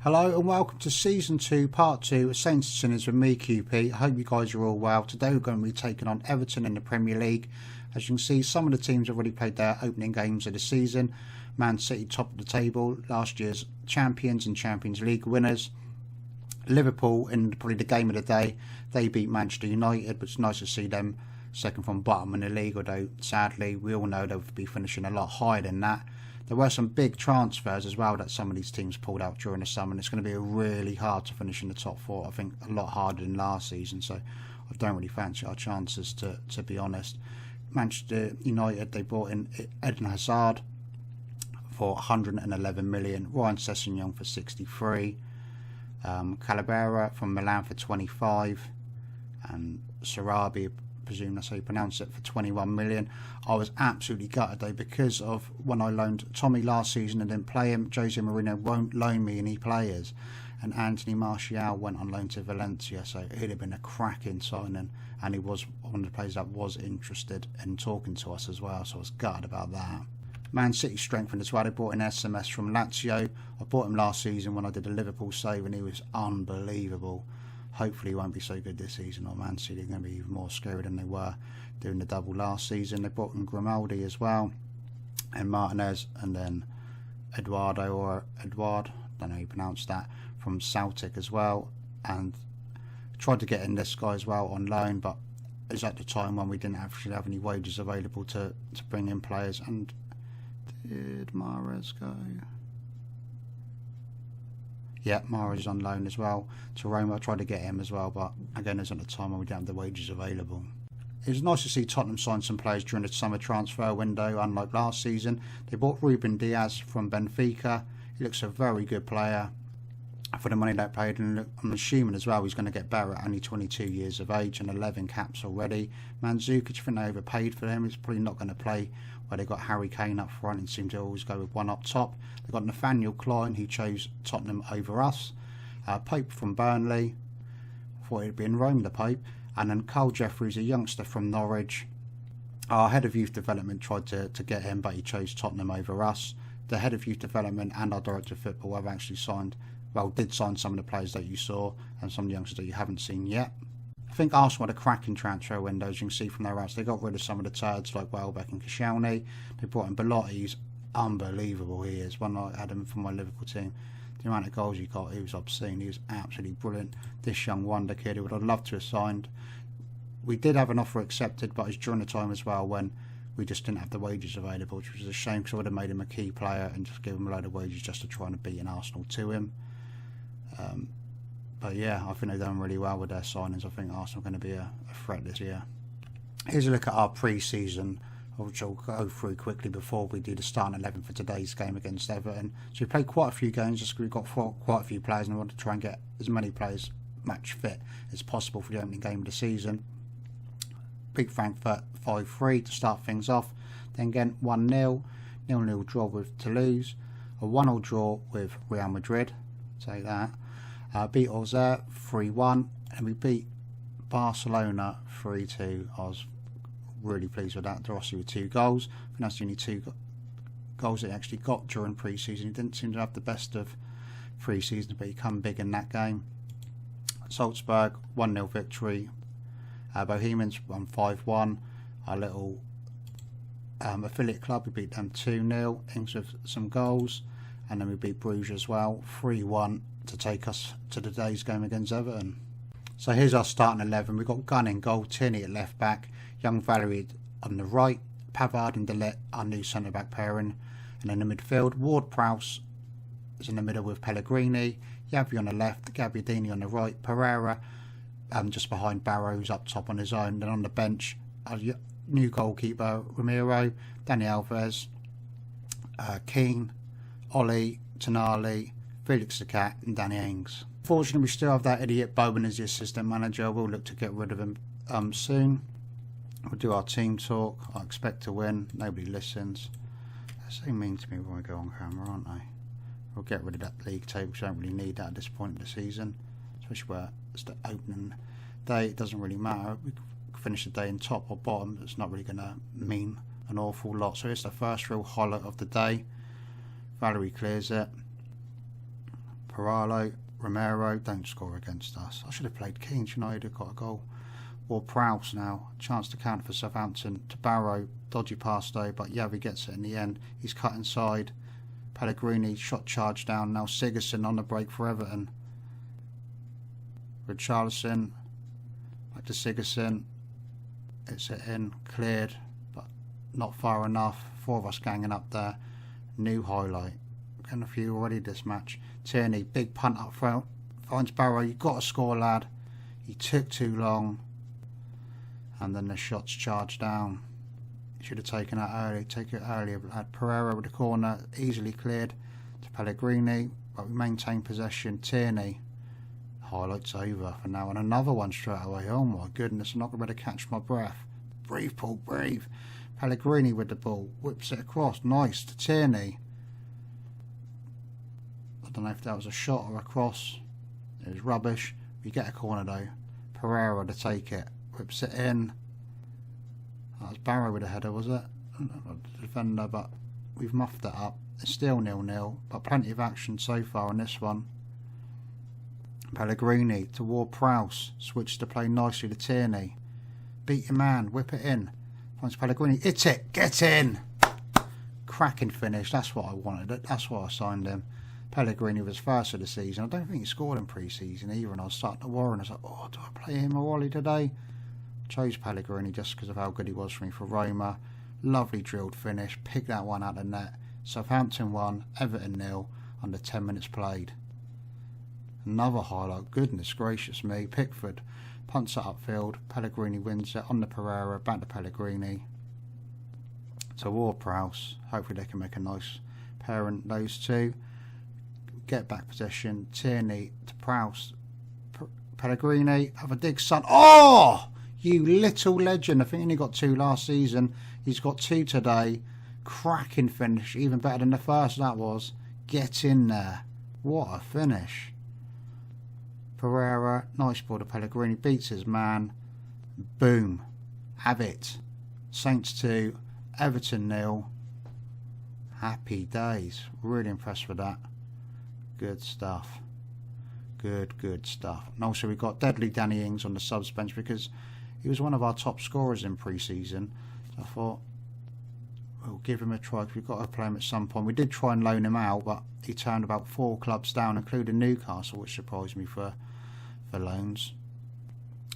Hello and welcome to Season 2, Part 2 of Saints and Sinners with me, QP. I hope you guys are all well. Today we're going to be taking on Everton in the Premier League. As you can see, some of the teams have already played their opening games of the season. Man City top of the table, last year's champions and Champions League winners. Liverpool, in probably the game of the day, they beat Manchester United, but it's nice to see them second from bottom in the league, although sadly we all know they'll be finishing a lot higher than that. There were some big transfers as well that some of these teams pulled out during the summer, and it's going to be really hard to finish in the top four. I think a lot harder than last season, so I don't really fancy our chances, to be honest. Manchester United, they brought in Eden Hazard for 111 million, Ryan Sessegnon for 63, Calabria from Milan for 25, and Sarabi, I presume that's how you pronounce it, for 21 million. I was absolutely gutted though, because of when I loaned Tommy last season and didn't play him. Jose Mourinho won't loan me any players, and Anthony Martial went on loan to Valencia, so it'd have been a cracking signing, and he was one of the players that was interested in talking to us as well, so I was gutted about that. Man City strengthened as well. They brought in SMS from Lazio. I bought him last season when I did a Liverpool save, and he was unbelievable. Hopefully he won't be so good this season, or Man City are going to be even more scary than they were doing the double last season. They brought in Grimaldi as well, and Martinez, and then Eduardo, or Eduard, I don't know how you pronounce that, from Celtic as well, and tried to get in this guy as well on loan, but it was at the time when we didn't actually have any wages available to bring in players. And did Mahrez go? Yeah, Mahrez is on loan as well to Roma. I tried to get him as well, but again, it was at the time when we didn't have the wages available. It was nice to see Tottenham sign some players during the summer transfer window, unlike last season. They bought Ruben Diaz from Benfica. He looks a very good player for the money they paid, and I'm assuming as well he's going to get better at only 22 years of age and 11 caps already. Mandzukic, I think they overpaid for him. He's probably not going to play where they got Harry Kane up front and seem to always go with one up top. They've got Nathaniel Klein, who chose Tottenham over us. Pope from Burnley. I thought he'd be in Rome, the Pope. And then Carl Jeffries, a youngster from Norwich. Our head of youth development tried to get him, but he chose Tottenham over us. The head of youth development and our director of football have actually did sign some of the players that you saw, and some of the youngsters that you haven't seen yet. I think Arsenal had a cracking transfer window, as you can see from their outs. They got rid of some of the turds like Welbeck and Koscielny. They brought in Belotti. He's unbelievable, he is. When I had him for my Liverpool team, the amount of goals he got, he was obscene. He was absolutely brilliant. This young wonder kid who would have loved to have signed. We did have an offer accepted, but it was during the time as well when we just didn't have the wages available, which was a shame, because I would have made him a key player and just give him a load of wages just to try and beat an Arsenal to him. But yeah, I think they've done really well with their signings. I think Arsenal are going to be a threat this year. Here's a look at our pre-season, which I'll go through quickly before we do the starting 11 for today's game against Everton. So we played quite a few games, just we've got quite a few players, and we want to try and get as many players match fit as possible for the opening game of the season. Beat Frankfurt 5-3 to start things off. Then again 1-0, 0-0 draw with Toulouse, a 1-1 draw with Real Madrid. Take that. Beat Auxerre 3-1, and we beat Barcelona 3-2. I was really pleased with that. De Rossi with 2 goals. I think that's the only 2 goals that he actually got during pre-season. He didn't seem to have the best of pre-season, but he come big in that game. Salzburg 1-0 victory. Bohemians won 5-1. Our little affiliate club, we beat them 2-0. Ings with some goals. And then we beat Bruges as well, 3-1, to take us to today's game against Everton. So here's our starting 11. We've got Gunn in goal, Tierney at left back, Young Valerie on the right, Pavard and Delit, our new centre back pairing. And in the midfield, Ward Prowse is in the middle with Pellegrini, Yavi on the left, Gabbiadini on the right, Pereira just behind Barrows up top on his own. Then on the bench, our new goalkeeper Ramiro, Dani Alves, Keane, Ollie, Tonali, Felix the Cat and Danny Ings. Fortunately, we still have that idiot Bowen as the assistant manager. We'll look to get rid of him soon. We'll do our team talk. I expect to win. Nobody listens. They're so mean to me when we go on camera, aren't they? We'll get rid of that league table, because I don't really need that at this point in the season, especially where it's the opening day. It doesn't really matter. We finish the day in top or bottom. It's not really going to mean an awful lot. So it's the first real highlight of the day. Valerie clears it. Paralo, Romero, don't score against us. I should have played Keane, United have got a goal. Ward-Prowse now, chance to counter for Southampton. To Barrow, dodgy pass though, but Yavi gets it in the end. He's cut inside. Pellegrini, shot charge down. Now Sigurdsson on the break for Everton. Richarlison, back to Sigurdsson. It's it in, cleared, but not far enough. 4 of us ganging up there. New highlight. Getting a few already this match. Tierney, big punt up front. Finds Barrow, you've got to score, lad. He took too long. And then the shots charged down. Should have taken that early. Take it earlier. But had Pereira with the corner, easily cleared to Pellegrini. But we maintain possession. Tierney. Highlights over for now. And another one straight away. Oh my goodness. I'm not going to be able to catch my breath. Breathe, Paul, breathe. Pellegrini with the ball. Whips it across. Nice to Tierney. I don't know if that was a shot or a cross. It was rubbish. We get a corner though. Pereira to take it. Whips it in. That was Barrow with a header, was it? The defender, but we've muffed it up. It's still 0-0, but plenty of action so far on this one. Pellegrini to Ward-Prowse. Switch to play nicely to Tierney. Beat your man. Whip it in. Finds Pellegrini. Hit it. Get in. Cracking finish. That's what I wanted. That's why I signed him. Pellegrini was first of the season. I don't think he scored in pre-season either, and I was starting to worry. And I was like, oh, do I play him or Wally today? Chose Pellegrini just because of how good he was for me for Roma. Lovely drilled finish. Picked that one out of the net. Southampton 1, Everton 0, under 10 minutes played. Another highlight. Goodness gracious me. Pickford punts it upfield. Pellegrini wins it on the Pereira. Back to Pellegrini. So Ward-Prowse. Hopefully they can make a nice pairing, those two. Get back possession. Tierney to Prowse. Pellegrini. Have a dig, son. Oh! You little legend. I think he only got 2 last season. He's got 2 today. Cracking finish. Even better than the first that was. Get in there. What a finish. Pereira. Nice ball to Pellegrini. Beats his man. Boom. Have it. Saints 2. Everton 0. Happy days. Really impressed with that. Good stuff. Good stuff. And also we've got Deadly Danny Ings on the subs bench because he was one of our top scorers in pre-season. So I thought we'll give him a try because we've got to play him at some point. We did try and loan him out, but he turned about 4 clubs down, including Newcastle, which surprised me for loans.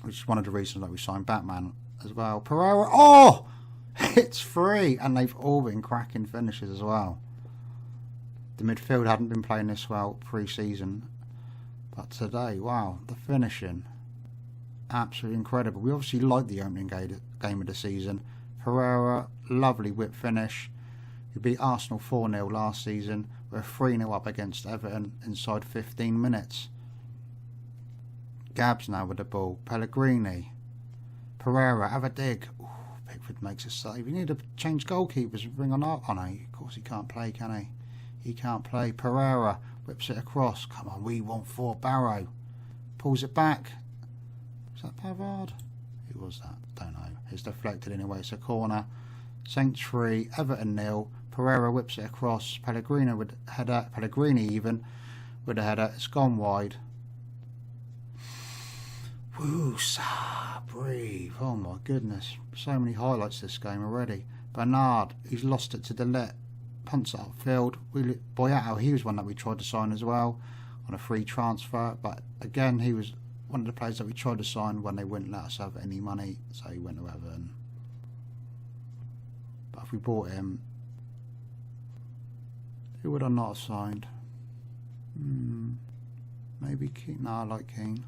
Which is one of the reasons that we signed Batman as well. Pereira, oh! It's free! And they've all been cracking finishes as well. The midfield hadn't been playing this well pre-season. But today, wow, the finishing. Absolutely incredible. We obviously liked the opening game of the season. Pereira, lovely whip finish. We beat Arsenal 4-0 last season. We're 3-0 up against Everton inside 15 minutes. Gabs now with the ball. Pellegrini. Pereira, have a dig. Ooh, Pickford makes a save. You need to change goalkeepers and bring on Art. Oh no, of course he can't play, can he? He can't play. Pereira whips it across. Come on, we want 4. Barrow pulls it back. Was that Pavard? Who was that? Don't know. It's deflected anyway. It's a corner. Saints 3, Everton 0. Pereira whips it across. Pellegrini with a header. Pellegrini even with a header. It's gone wide. Woo-sa, breathe. Oh my goodness. So many highlights this game already. Bernard, he's lost it to Delet. Punts it upfield. Boyatto, he was one that we tried to sign as well on a free transfer. But again, he was one of the players that we tried to sign when they wouldn't let us have any money. So he went to Everton. But if we bought him, who would I not have signed? Maybe Keane. No, I like Keane.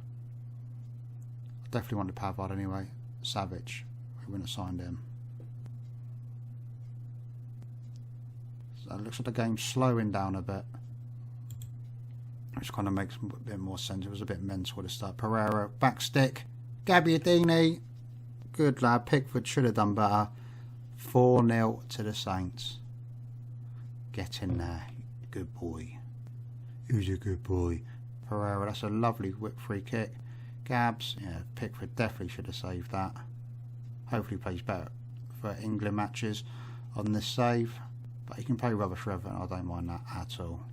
I definitely wanted Pavard anyway. Savage. We wouldn't have signed him. So it looks like the game's slowing down a bit. Which kind of makes a bit more sense. It was a bit mental to start. Pereira, back stick. Gabbiadini. Good lad. Pickford should have done better. 4-0 to the Saints. Get in there. Good boy. Who's a good boy? Pereira, that's a lovely whip free kick. Gabs, yeah, Pickford definitely should have saved that. Hopefully plays better for England matches on this save. But he can play rubbish for Everton. I don't mind that at all.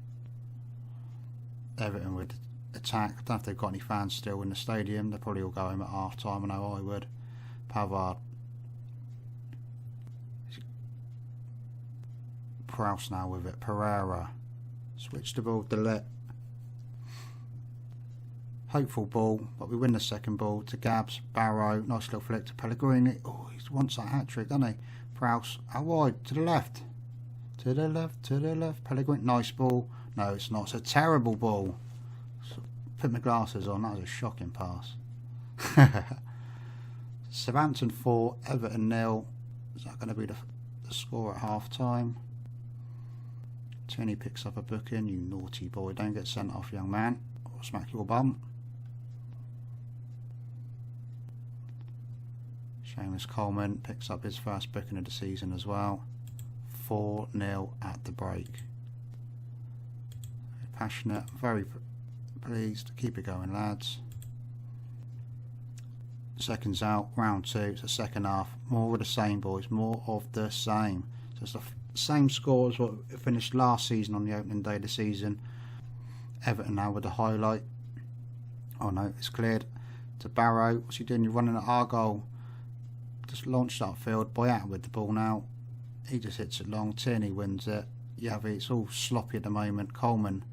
Everton would attack. I don't know if they've got any fans still in the stadium. They'll probably all go home at half time. I know I would. Pavard. Prowse now with it. Pereira. Switch the ball. Delete. Hopeful ball, but we win the second ball to Gabs. Barrow. Nice little flick to Pellegrini. Oh, he wants that hat trick, doesn't he? Prowse. Out wide. To the left. To the left. To the left. Pellegrini. Nice ball. No, it's not. It's a terrible ball. Put my glasses on. That was a shocking pass. Southampton 4, Everton 0. Is that going to be the score at half time? Tony picks up a booking. You naughty boy. Don't get sent off, young man. Or smack your bum. Seamus Coleman picks up his first booking of the season as well. 4-0 at the break. Passionate. Very pleased. Keep it going, lads. Seconds out, round 2. It's the second half. More of the same, boys. More of the same. So it's the same score as what finished last season on the opening day of the season. Everton now with the highlight. Oh no, it's cleared to Barrow. What's he doing? You're running at our goal. Just launched upfield. Boyata with the ball now. He just hits it long. Tierney wins it. Yavi, it's all sloppy at the moment. Coleman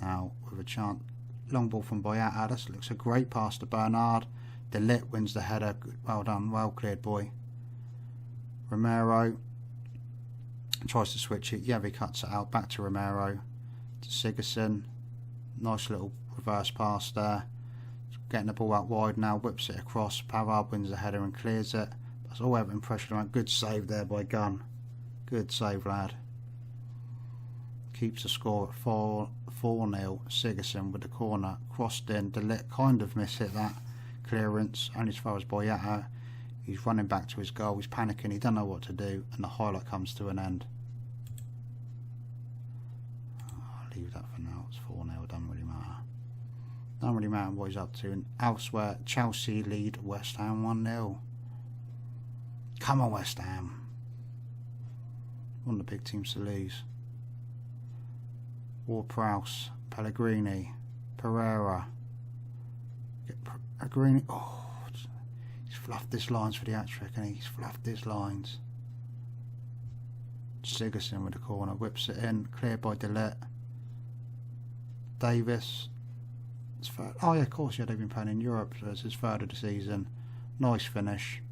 now with a chance. Long ball from Boyata. This looks a great pass to Bernard. Delit wins the header. Well done. Well cleared, boy. Romero tries to switch it. Yavi cuts it out. Back to Romero. To Sigurdsson. Nice little reverse pass there. Getting the ball out wide now. Whips it across. Pavard wins the header and clears it. That's all Everton pressure around. Good save there by Gunn. Good save, lad. Keeps the score at 4-0. Sigurdsson with the corner. Crossed in. Delit kind of mishit that clearance. Only as far as Boyata. He's running back to his goal. He's panicking. He doesn't know what to do. And the highlight comes to an end. I'll leave that for now. It's 4-0. It doesn't really matter. Doesn't really matter what he's up to. And elsewhere, Chelsea lead West Ham 1-0. Come on, West Ham. One of the big teams to lose. Ward-Prowse, Pellegrini, Pereira. Pellegrini. Oh, he's fluffed his lines for the hat-trick, and he's fluffed his lines. Sigurdsson with the corner, whips it in, cleared by Delit. Davis. Oh yeah, of course, yeah, they've been playing in Europe, so it's his third of the season. Nice finish.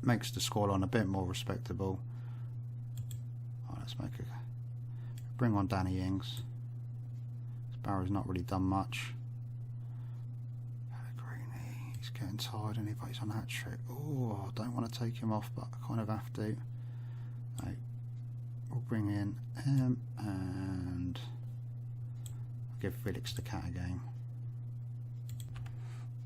Makes the scoreline a bit more respectable. Oh, let's make it. Bring on Danny Ings. Barrow's not really done much. Pellegrini, he's getting tired and he's on that trick. Oh, I don't want to take him off, but I kind of have to. Right. We'll bring in him and I'll give Felix the cat a game.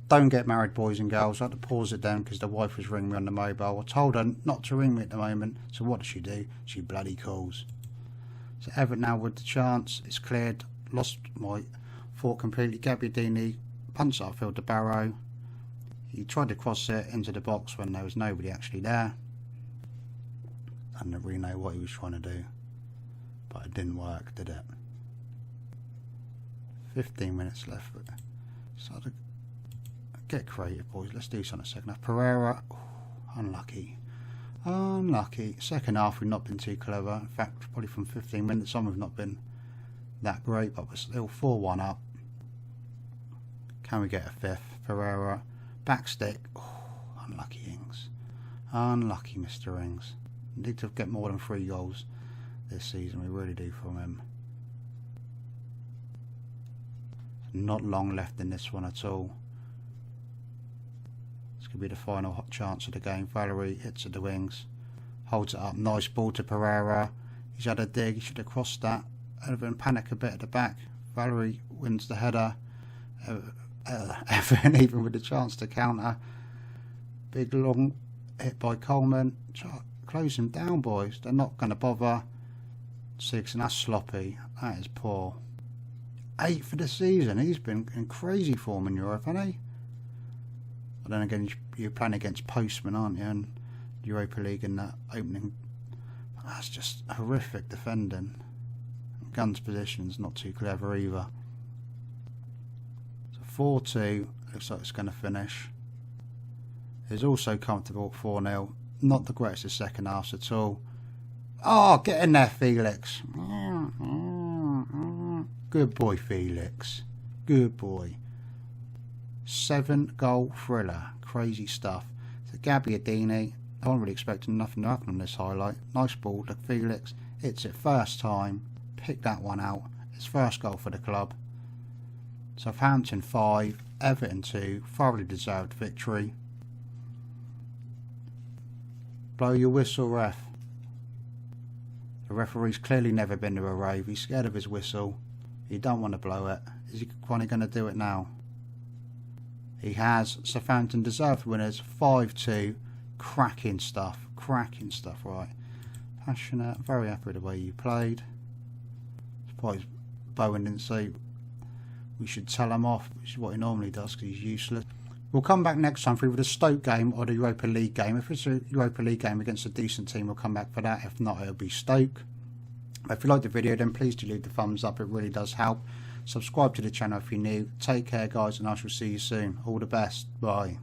Don't get married, boys and girls. I had to pause it down because the wife was ringing me on the mobile. I told her not to ring me at the moment. So what does she do? She bloody calls. So Everton now with the chance. It's cleared. Lost my thought completely. Gabbiadini punts upfield to Barrow. He tried to cross it into the box when there was nobody actually there. I didn't really know what he was trying to do. But it didn't work, did it? 15 minutes left. So get creative, boys. Let's do something second half. Pereira. Oh, unlucky. Unlucky. Second half, we've not been too clever. In fact, probably from 15 minutes on, we've not been that great, but we're still 4-1 up. Can we get a fifth? Pereira. Backstick. Oh, unlucky Ings. Unlucky Mr. Ings. Need to get more than 3 goals this season. We really do from him. Not long left in this one at all. Could be the final hot chance of the game. Valerie hits at the wings, holds it up. Nice ball to Pereira. He's had a dig. He should have crossed that. Everton panic a bit at the back. Valerie wins the header. Everton even with the chance to counter. Big long hit by Coleman. Close him down, boys. They're not going to bother. 6, and that's sloppy. That is poor. 8 for the season. He's been in crazy form in Europe, hasn't he? But then again, you're playing against Postman, aren't you? And Europa League in that opening. That's just horrific defending. Gunn's position's not too clever either. 4-2, looks like it's going to finish. It's also comfortable at 4-0. Not the greatest of second halves at all. Oh, get in there, Felix. Good boy, Felix. Good boy. 7-goal thriller. Crazy stuff. So Gabbiadini, I wasn't really expecting nothing to happen on this highlight. Nice ball to Felix. It's it first time. Pick that one out. His first goal for the club. Southampton 5, Everton 2. Thoroughly deserved victory. Blow your whistle, ref. The referee's clearly never been to a rave. He's scared of his whistle. He don't want to blow it. Is he finally going to do it now? He has. Southampton deserved winners. 5-2. Cracking stuff. Cracking stuff, right. Passionate. Very happy with the way you played. Surprised Bowen didn't say we should tell him off, which is what he normally does because he's useless. We'll come back next time for either the Stoke game or the Europa League game. If it's a Europa League game against a decent team, we'll come back for that. If not, it'll be Stoke. If you like the video, then please do leave the thumbs up. It really does help. Subscribe to the channel if you're new. Take care, guys, and I shall see you soon. All the best. Bye.